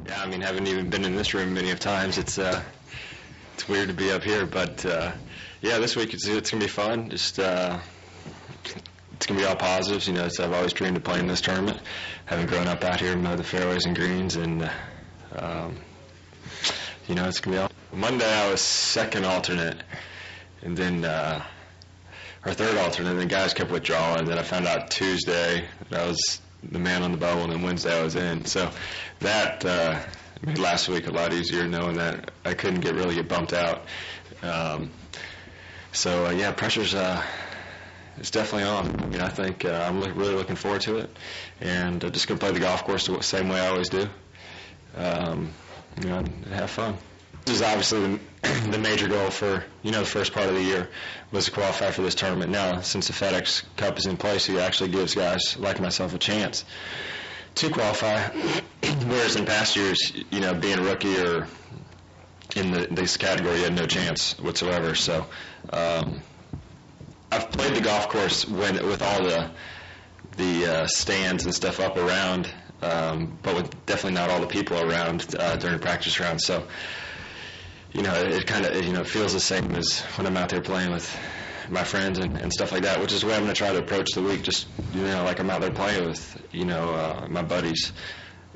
Yeah, I mean, haven't even been in this room many of times. It's weird to be up here, but yeah, this week it's gonna be fun. Just it's gonna be all positives. You know, I've always dreamed of playing this tournament. Having grown up out here, know the fairways and greens, and you know, it's gonna be all. Monday I was second alternate, and then or third alternate. And the guys kept withdrawing. And then I found out Tuesday that I was the man on the bubble, and then Wednesday I was in. So that made last week a lot easier, knowing that I couldn't really get bumped out. So yeah, pressure's it's definitely on. I mean, I think I'm really looking forward to it, and just gonna play the golf course the same way I always do. You know, have fun. This is obviously the major goal for, you know, the first part of the year was to qualify for this tournament. Now, since the FedEx Cup is in place, it actually gives guys like myself a chance to qualify. Whereas in past years, you know, being a rookie or in this category, you had no chance whatsoever. So I've played the golf course with all the stands and stuff up around, but with definitely not all the people around during practice rounds. So, you know, it kind of, you know, feels the same as when I'm out there playing with my friends and stuff like that, which is the way I'm going to try to approach the week. Just, you know, like I'm out there playing with, you know, my buddies,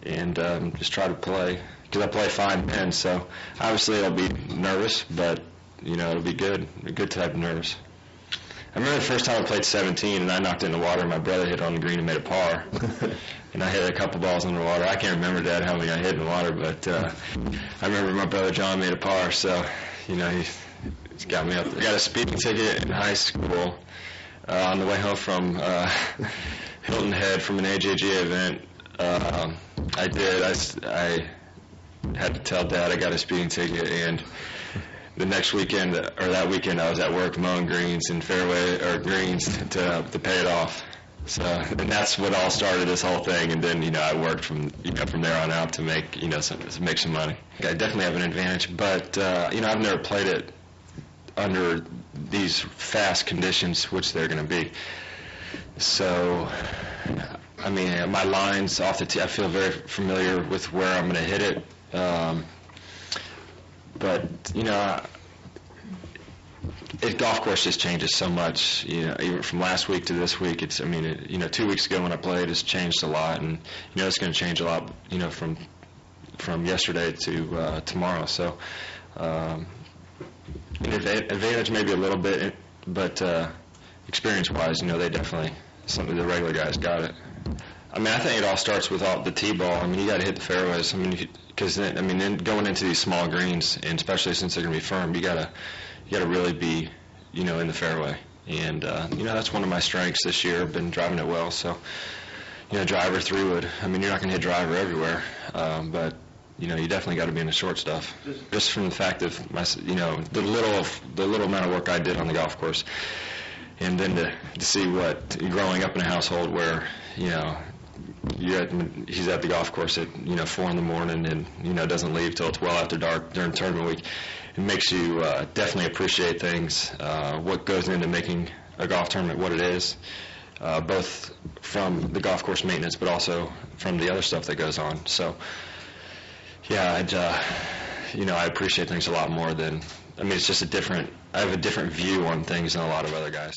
and just try to play, because I play fine men. So obviously I'll be nervous, but, you know, it'll be good, a good type of nervous. I remember the first time I played 17 and I knocked it in the water, and my brother hit on the green and made a par. And I hit a couple balls in the water. I can't remember, Dad, how many I hit in the water, but I remember my brother John made a par, so, you know, he's got me up there. I got a speeding ticket in high school on the way home from Hilton Head from an AJGA event. I had to tell Dad I got a speeding ticket, and the next weekend, or that weekend, I was at work mowing greens and greens to pay it off. So, and that's what all started this whole thing. And then, you know, I worked from there on out to make, you know, to make some money. I definitely have an advantage, but you know, I've never played it under these fast conditions, which they're going to be. So, I mean, my lines off the tee, I feel very familiar with where I'm going to hit it. But, you know, golf course just changes so much, you know, even from last week to this week. I mean, you know, 2 weeks ago when I played, it's changed a lot, and, you know, it's going to change a lot, you know, from yesterday to tomorrow. So, an advantage maybe a little bit, but experience-wise, you know, they definitely, some of the regular guys got it. I mean, I think it all starts with the tee ball. I mean, you got to hit the fairways. I mean, because then going into these small greens, and especially since they're going to be firm, you got to really be, you know, in the fairway. And you know, that's one of my strengths this year. I've been driving it well. So, you know, driver 3-wood. I mean, you're not going to hit driver everywhere, but you know, you definitely got to be in the short stuff. Just from the fact of you know, the little amount of work I did on the golf course, and then to see what growing up in a household where, you know, he's at the golf course at, you know, 4 a.m, and, you know, doesn't leave till it's well after dark during tournament week. It makes you definitely appreciate things, what goes into making a golf tournament what it is, both from the golf course maintenance, but also from the other stuff that goes on. So, yeah, you know, I appreciate things a lot more than, I mean, it's just I have a different view on things than a lot of other guys.